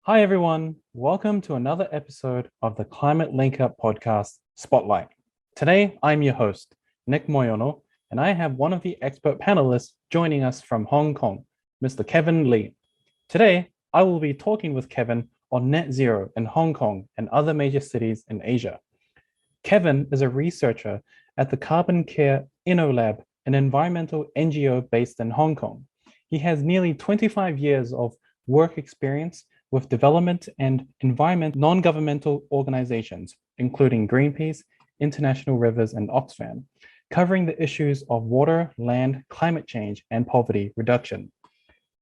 Hi, everyone. Welcome to another episode of the Climate LinkUP podcast Spotlight. Today, I'm your host, Nick Moyono, and I have one of the expert panelists joining us from Hong Kong, Mr. Kevin Lee. Today, I will be talking with Kevin on net zero in Hong Kong and other major cities in Asia. Kevin is a researcher at the Carbon Care InnoLab, an environmental NGO based in Hong Kong. He has nearly 25 years of work experience with development and environment non-governmental organizations, including Greenpeace, International Rivers, and Oxfam, covering the issues of water, land, climate change, and poverty reduction.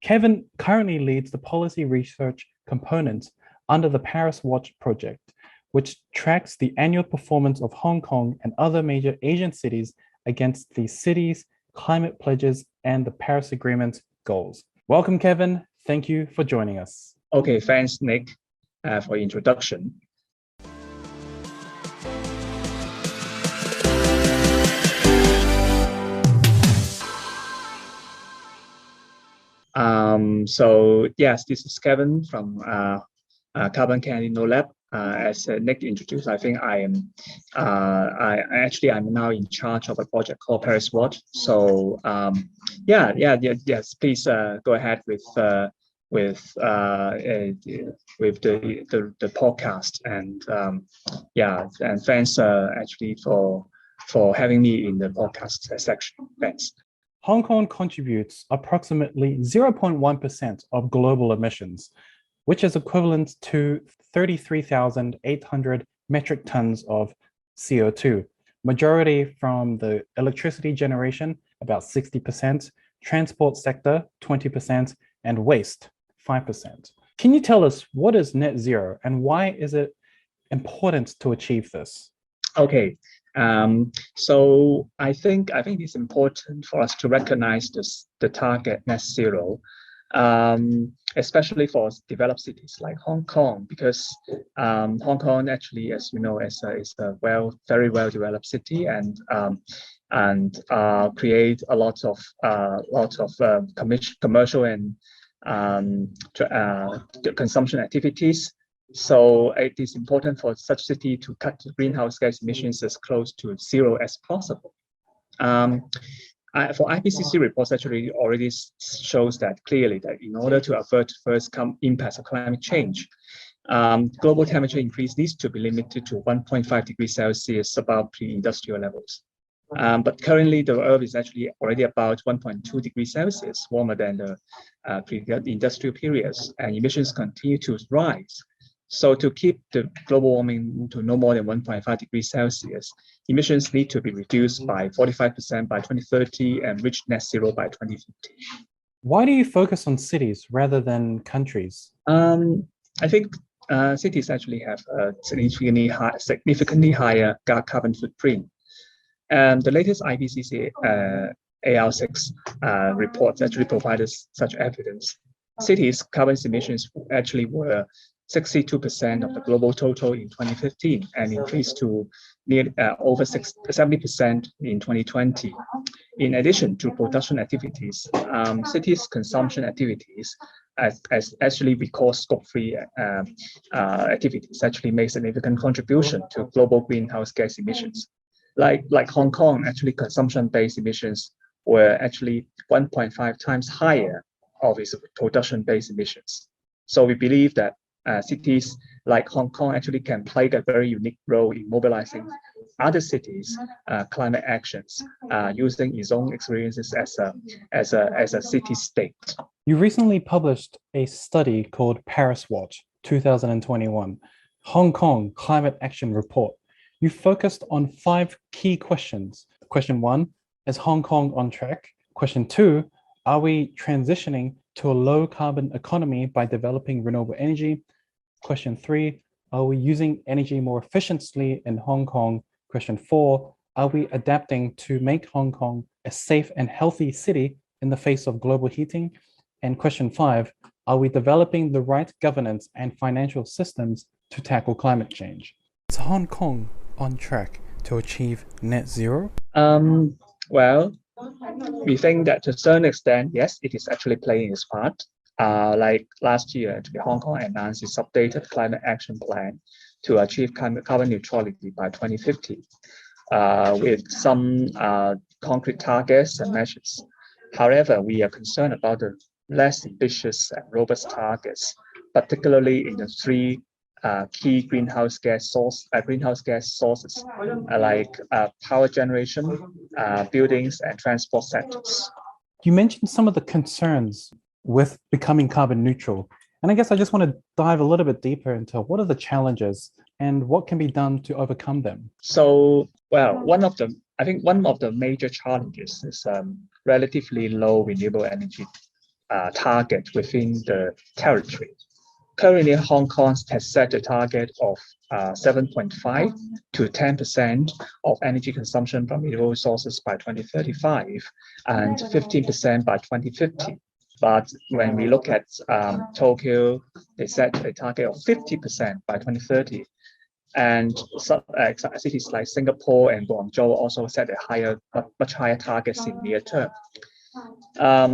Kevin currently leads the policy research component under the Paris Watch project, which tracks the annual performance of Hong Kong and other major Asian cities against the city's climate pledges and the Paris Agreement goals. Welcome, Kevin. Thank you for joining us. Okay, thanks, Nick, for the introduction. So yes, this is Kevin from Carbon Care InnoLab. As Nick introduced, I think I'm now in charge of a project called Paris Watch. So yes, please go ahead with the podcast, and and thanks actually for having me in the podcast section. Thanks. Hong Kong contributes approximately 0.1% of global emissions, which is equivalent to 33,800 metric tons of CO2, majority from the electricity generation, about 60%, transport sector, 20%, and waste, 5%. Can you tell us what is net zero and why is it important to achieve this? Okay, so I think it's important for us to recognize the target net zero, especially for developed cities like Hong Kong, because Hong Kong actually, as you know, is a very well developed city, and create a lot of commercial and consumption activities. So it is important for such city to cut greenhouse gas emissions as close to zero as possible. For IPCC reports actually already shows that clearly, that in order to avert first impacts of climate change, global temperature increase needs to be limited to 1.5 degrees Celsius above pre-industrial levels. But currently, the Earth is actually already about 1.2 degrees Celsius warmer than the pre-industrial periods, and emissions continue to rise. So to keep the global warming to no more than 1.5 degrees Celsius, emissions need to be reduced by 45% by 2030 and reach net zero by 2050. Why do you focus on cities rather than countries? I think cities actually have a significantly higher carbon footprint. The latest IPCC AR6 reports actually provided such evidence. Cities' carbon emissions actually were 62% of the global total in 2015 and increased to over 70% in 2020. In addition to production activities, cities' consumption activities, as actually we call scope 3 activities, actually make significant contribution to global greenhouse gas emissions. Like Hong Kong, actually consumption-based emissions were actually 1.5 times higher of its production-based emissions. So we believe that cities like Hong Kong actually can play a very unique role in mobilizing other cities' climate actions, using its own experiences as a city-state. You recently published a study called Paris Watch 2021, Hong Kong Climate Action Report. You focused on 5 key questions. Question 1, is Hong Kong on track? Question 2, are we transitioning to a low carbon economy by developing renewable energy? Question 3, are we using energy more efficiently in Hong Kong? Question 4, are we adapting to make Hong Kong a safe and healthy city in the face of global heating? And question 5, are we developing the right governance and financial systems to tackle climate change? Is Hong Kong on track to achieve net zero? Well, we think that to a certain extent, yes, it is actually playing its part. Like last year, Hong Kong announced its updated climate action plan to achieve carbon neutrality by 2050, with some concrete targets and measures. However, we are concerned about the less ambitious and robust targets, particularly in the three key greenhouse gas sources, like power generation, buildings, and transport sectors. You mentioned some of the concerns with becoming carbon neutral. And I guess I just want to dive a little bit deeper into what are the challenges and what can be done to overcome them. So, well, one of the major challenges is relatively low renewable energy target within the territory. Currently, Hong Kong has set a target of 7.5 to 10% of energy consumption from renewable sources by 2035 and 15% by 2050. But when we look at Tokyo, they set a target of 50% by 2030. And cities like Singapore and Guangzhou also set a much higher targets in near term.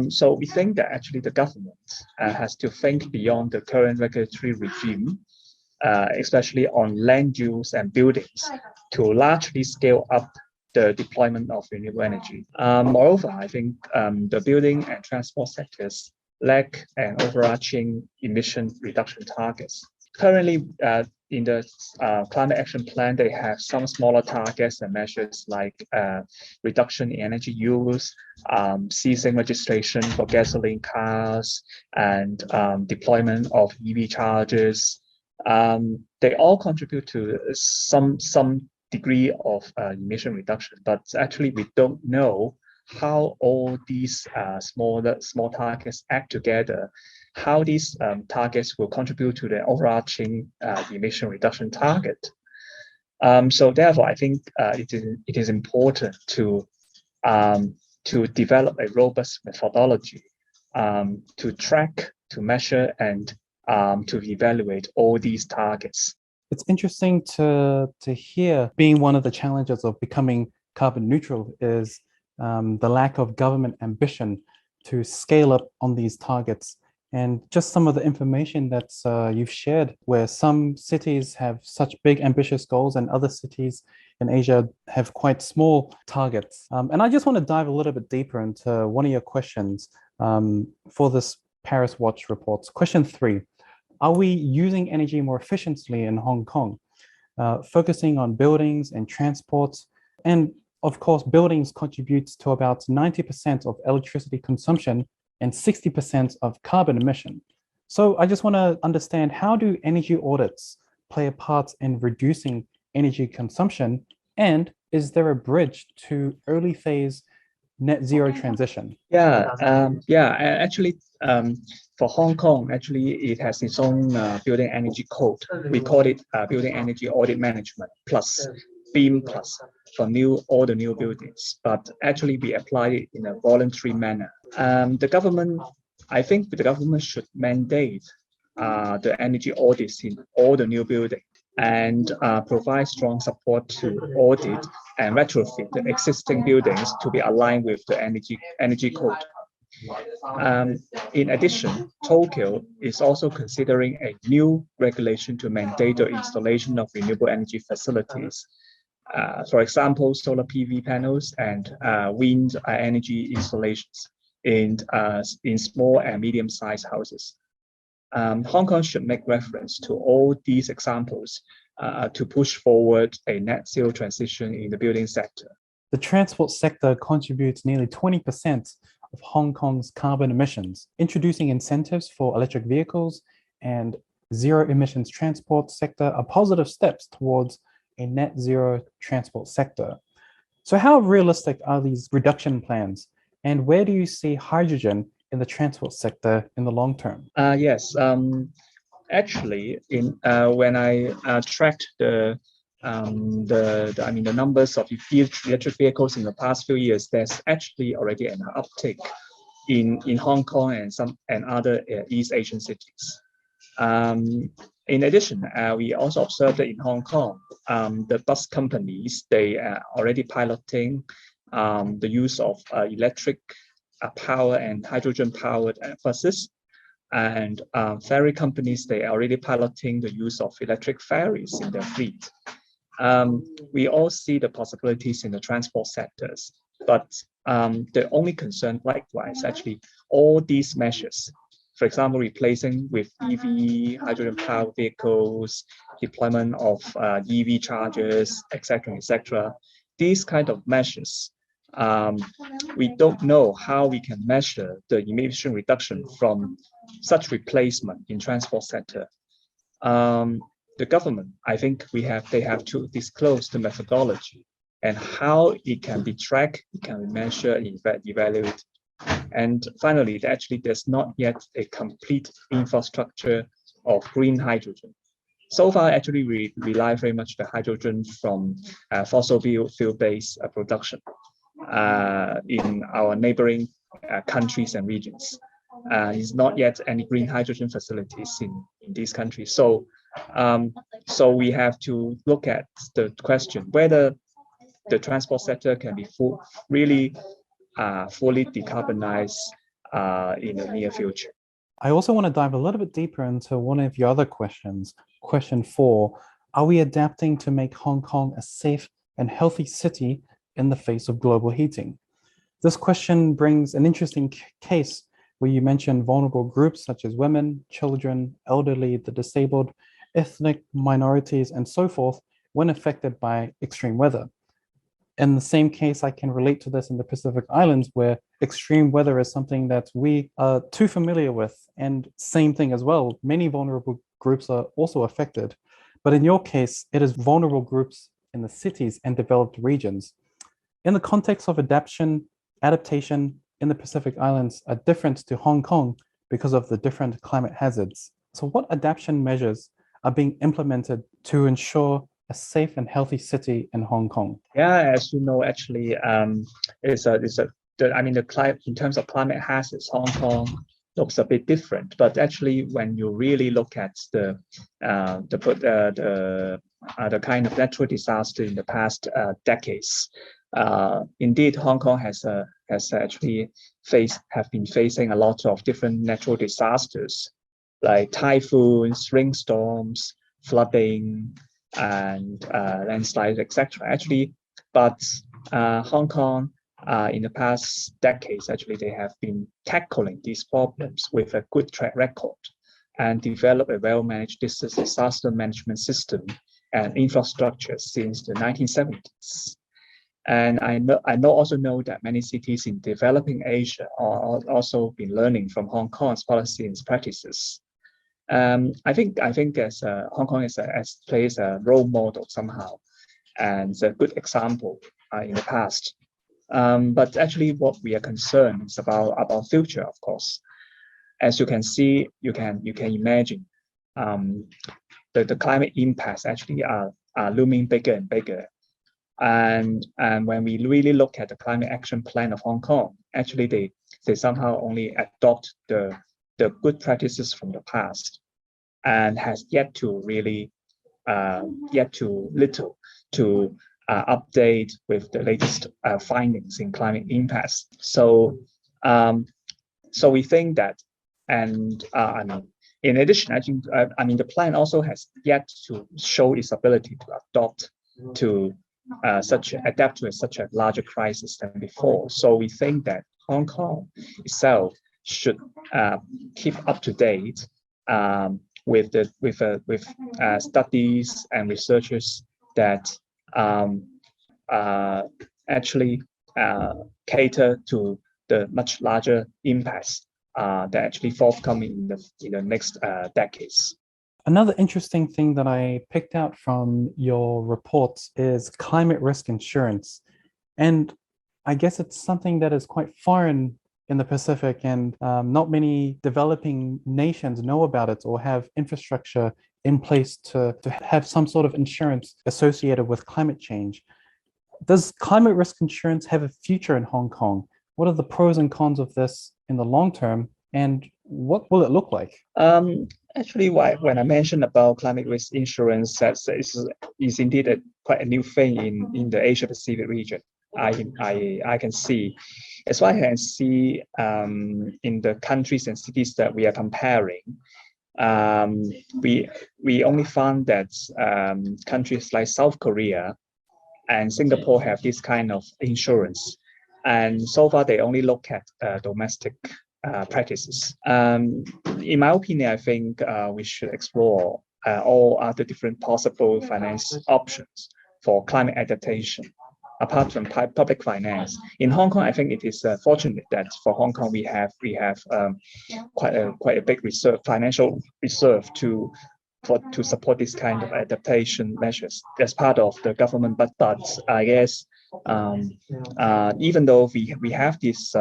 So we think that actually the government has to think beyond the current regulatory regime, especially on land use and buildings, to largely scale up the deployment of renewable energy. Moreover, I think the building and transport sectors lack an overarching emission reduction targets. Currently, in the climate action plan, they have some smaller targets and measures like reduction in energy use, ceasing registration for gasoline cars, and deployment of EV chargers. They all contribute to some degree of emission reduction, but actually we don't know how all these small targets act together, how these targets will contribute to the overarching emission reduction target. So therefore, I think it is important to develop a robust methodology to track, to measure, and to evaluate all these targets. It's interesting to hear being one of the challenges of becoming carbon neutral is the lack of government ambition to scale up on these targets. And just some of the information that you've shared, where some cities have such big ambitious goals and other cities in Asia have quite small targets. And I just want to dive a little bit deeper into one of your questions for this Paris Watch reports. Question 3, are we using energy more efficiently in Hong Kong, focusing on buildings and transports? And of course, buildings contributes to about 90% of electricity consumption and 60% of carbon emission. So I just want to understand, how do energy audits play a part in reducing energy consumption? And is there a bridge to early phase net zero transition? Actually, for Hong Kong, actually, it has its own building energy code. We call it Building Energy Audit Management Plus, BEAM Plus, for all the new buildings. But actually, we apply it in a voluntary manner. I think the government should mandate the energy audits in all the new buildings and provide strong support to audit and retrofit the existing buildings to be aligned with the energy code. In addition, Tokyo is also considering a new regulation to mandate the installation of renewable energy facilities. For example, solar PV panels and wind energy installations in small and medium-sized houses. Hong Kong should make reference to all these examples to push forward a net zero transition in the building sector. The transport sector contributes nearly 20% of Hong Kong's carbon emissions. Introducing incentives for electric vehicles and zero emissions transport sector are positive steps towards a net zero transport sector. So how realistic are these reduction plans? And where do you see hydrogen in the transport sector in the long term? Yes, actually, when I tracked the numbers of electric vehicles in the past few years, there's actually already an uptick in Hong Kong and other East Asian cities. In addition, we also observed that in Hong Kong, the bus companies, they are already piloting the use of electric power and hydrogen powered buses And ferry companies, they are already piloting the use of electric ferries in their fleet. We all see the possibilities in the transport sectors, but the only concern likewise, actually, all these measures, for example, replacing with EV, hydrogen-powered vehicles, deployment of EV chargers, etc., these kind of measures, we don't know how we can measure the emission reduction from such replacement in transport sector. The government, I think they have to disclose the methodology and how it can be tracked, it can be measured, evaluated. And finally, actually, there's not yet a complete infrastructure of green hydrogen. So far, actually, we rely very much the hydrogen from fossil fuel-based production in our neighboring countries and regions. It's not yet any green hydrogen facilities in these countries. So we have to look at the question whether the transport sector can be really fully decarbonized in the near future. I also want to dive a little bit deeper into one of your other questions. Question 4, are we adapting to make Hong Kong a safe and healthy city in the face of global heating? This question brings an interesting case where you mention vulnerable groups such as women, children, elderly, the disabled, ethnic minorities, and so forth when affected by extreme weather. In the same case, I can relate to this in the Pacific Islands, where extreme weather is something that we are too familiar with. And same thing as well, many vulnerable groups are also affected. But in your case, it is vulnerable groups in the cities and developed regions. In the context of adaptation in the Pacific Islands are different to Hong Kong because of the different climate hazards. So what adaptation measures are being implemented to ensure a safe and healthy city in Hong Kong? Yeah, as you know, actually, the climate, in terms of climate hazards, Hong Kong looks a bit different. But actually, when you really look at the kind of natural disaster in the past decades, indeed, Hong Kong has actually been facing a lot of different natural disasters like typhoons, rainstorms, flooding, and landslides, etc. Actually, but Hong Kong in the past decades, actually, they have been tackling these problems with a good track record and develop a well-managed disaster management system and infrastructure since the 1970s. And I also know that many cities in developing Asia are also been learning from Hong Kong's policies and practices. I think as Hong Kong plays a role model somehow, and it's a good example in the past. But actually, what we are concerned is about future, of course. As you can see, you can imagine the climate impacts actually are looming bigger and bigger. And when we really look at the climate action plan of Hong Kong, actually they somehow only adopt the good practices from the past, and has yet to really update with the latest findings in climate impacts. So we think that, and in addition, I think the plan also has yet to show its ability to adapt to such a larger crisis than before. So we think that Hong Kong itself should keep up to date with studies and researchers that actually cater to the much larger impacts that actually forthcoming in the next decades. Another interesting thing that I picked out from your reports is climate risk insurance. And I guess it's something that is quite foreign in the Pacific, and not many developing nations know about it or have infrastructure in place to have some sort of insurance associated with climate change. Does climate risk insurance have a future in Hong Kong? What are the pros and cons of this in the long term, and what will it look like? Actually, when I mentioned about climate risk insurance, that is indeed quite a new thing in the Asia Pacific region. I can see. As far as I can see, in the countries and cities that we are comparing, we only found that countries like South Korea and Singapore have this kind of insurance, and so far they only look at domestic practices. In my opinion, I think we should explore all other different possible finance options for climate adaptation, apart from public finance. In Hong Kong, I think it is fortunate that for Hong Kong we have quite a big financial reserve to support this kind of adaptation measures as part of the government. But I guess even though we have this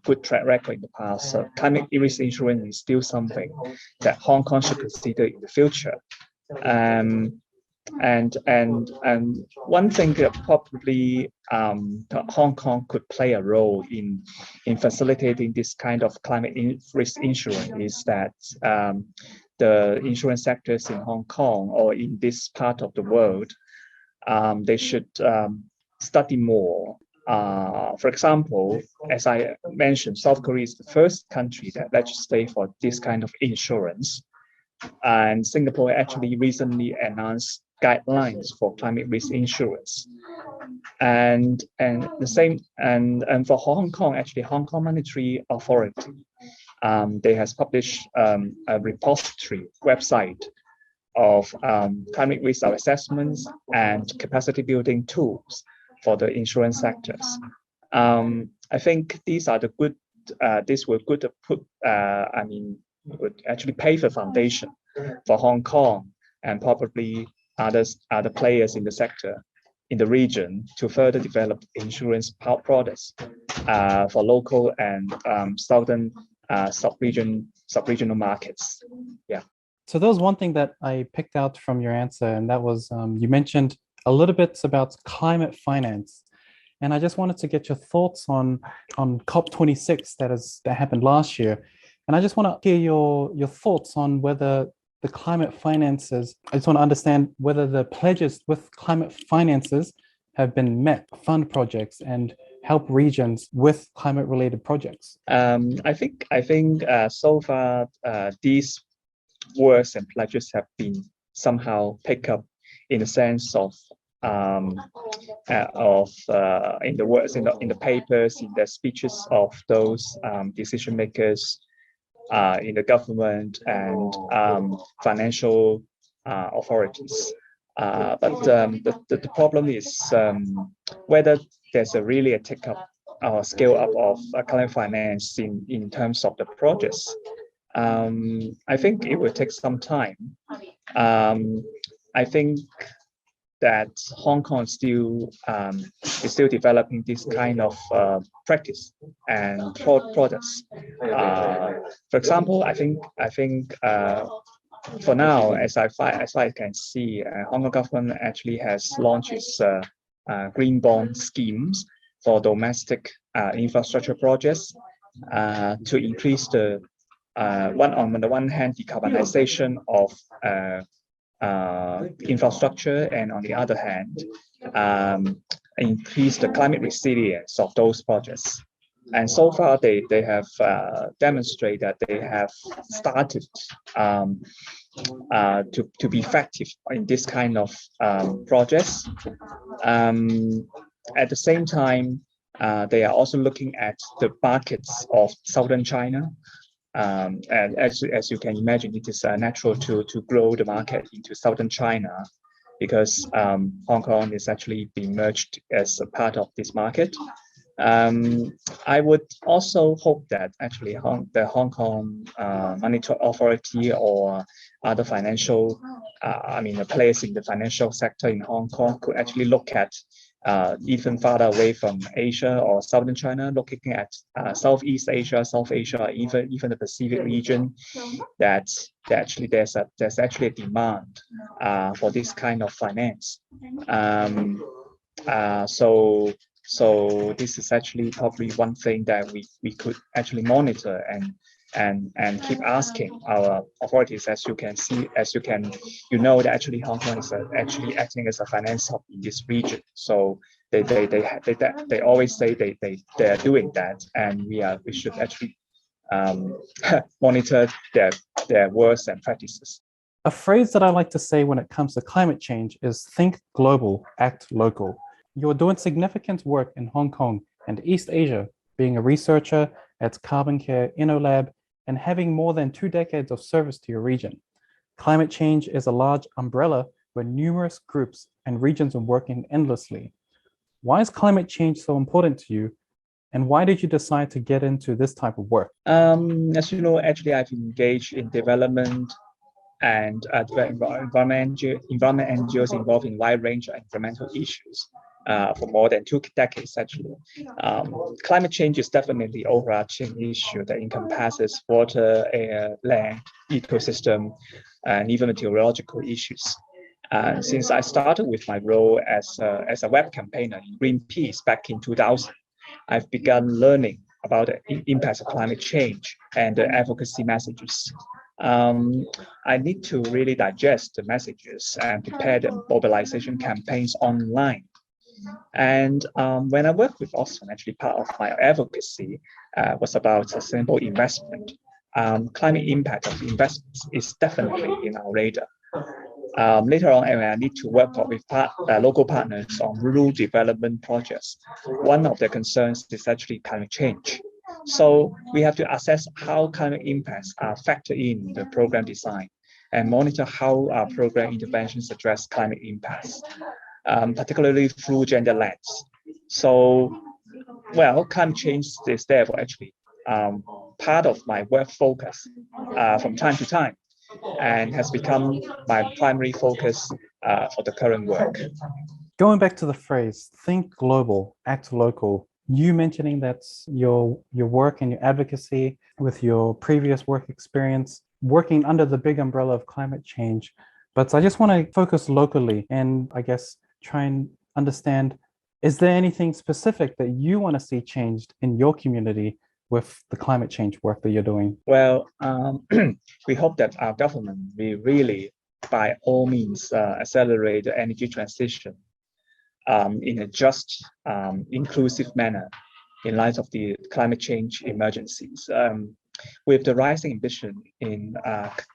good track record in the past, climate risk insurance is still something that Hong Kong should consider in the future. And one thing that probably Hong Kong could play a role in facilitating this kind of climate risk insurance is that the insurance sectors in Hong Kong or in this part of the world, they should study more. For example, as I mentioned, South Korea is the first country that legislates for this kind of insurance, and Singapore actually recently announced guidelines for climate risk insurance. And the same and for Hong Kong, actually Hong Kong Monetary Authority, they has published a repository website of climate risk assessments and capacity building tools for the insurance sectors. I think these are the good. This will good to put. Would actually pave the foundation for Hong Kong and probably other players in the sector, in the region, to further develop insurance products for local and southern sub-regional markets. Yeah. So there was one thing that I picked out from your answer, and that was you mentioned a little bit about climate finance. And I just wanted to get your thoughts on COP26 that happened last year. And I just want to hear your thoughts on whether the climate finances, I just want to understand whether the pledges with climate finances have been met, fund projects and help regions with climate related projects. I think so far these words and pledges have been somehow picked up in the sense of in the words in the papers, in the speeches of those decision makers in the government and financial authorities. But the problem is whether there's really a take up or scale up of climate finance in terms of the projects. I think it will take some time. I think that Hong Kong is still developing this kind of practice and products. For example, I think for now, as I can see, Hong Kong government actually has launched its green bond schemes for domestic infrastructure projects to increase the on the one hand decarbonization of infrastructure, and on the other hand increase the climate resilience of those projects. And so far they have demonstrated that they have started to be effective in this kind of projects. At the same time, they are also looking at the markets of southern China. And as you can imagine, it is natural to grow the market into southern China, because Hong Kong is actually being merged as a part of this market. I would also hope that actually the Hong Kong Monetary Authority or other financial, the players in the financial sector in Hong Kong could actually look at even farther away from Asia or southern China, looking at Southeast Asia, South Asia, even the Pacific region, that actually there's actually a demand for this kind of finance. So this is actually probably one thing that we could actually monitor and keep asking our authorities. As you know that actually Hong Kong is actually acting as a finance hub in this region. So they always say they are doing that, and we should actually monitor their words and practices. A phrase that I like to say when it comes to climate change is think global, act local. You're doing significant work in Hong Kong and East Asia, being a researcher at Carbon Care InnoLab and having more than 2 decades of service to your region. Climate change is a large umbrella where numerous groups and regions are working endlessly. Why is climate change so important to you? And why did you decide to get into this type of work? As you know, actually, I've engaged in development and environment NGOs involved in a wide range of environmental issues for more than 2 decades, actually. Climate change is definitely an overarching issue that encompasses water, air, land, ecosystem, and even meteorological issues. Since I started with my role as a web campaigner in Greenpeace back in 2000, I've begun learning about the impacts of climate change and the advocacy messages. I need to really digest the messages and prepare the mobilization campaigns online. And when I worked with Oxfam, actually part of my advocacy was about sustainable investment. Climate impact of investments is definitely in our radar. Later on, I need to work with local partners on rural development projects. One of their concerns is actually climate change. So we have to assess how climate impacts are factored in the program design and monitor how our program interventions address climate impacts, particularly through gender lens. So, well, climate change is therefore actually part of my work focus from time to time, and has become my primary focus for the current work. Going back to the phrase, think global, act local, you mentioning that your work and your advocacy with your previous work experience, working under the big umbrella of climate change. But I just want to focus locally and I guess try and understand, is there anything specific that you want to see changed in your community with the climate change work that you're doing? Well, we hope that our government will really, by all means, accelerate the energy transition in a just, inclusive manner in light of the climate change emergencies. With the rising ambition in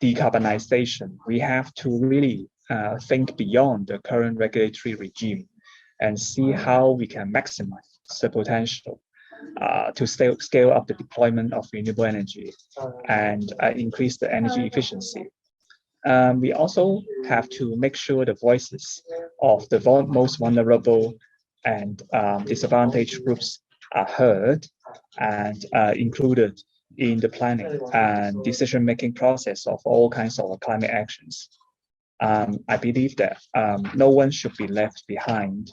decarbonization, we have to really think beyond the current regulatory regime and see how we can maximize the potential to scale up the deployment of renewable energy and increase the energy efficiency. We also have to make sure the voices of the most vulnerable and disadvantaged groups are heard and included in the planning and decision-making process of all kinds of climate actions. I believe that no one should be left behind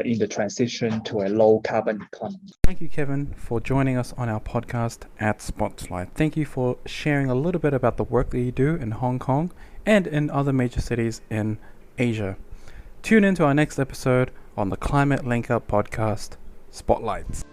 in the transition to a low-carbon economy. Thank you, Kevin, for joining us on our podcast at Spotlight. Thank you for sharing a little bit about the work that you do in Hong Kong and in other major cities in Asia. Tune in to our next episode on the Climate LinkUP podcast, Spotlights.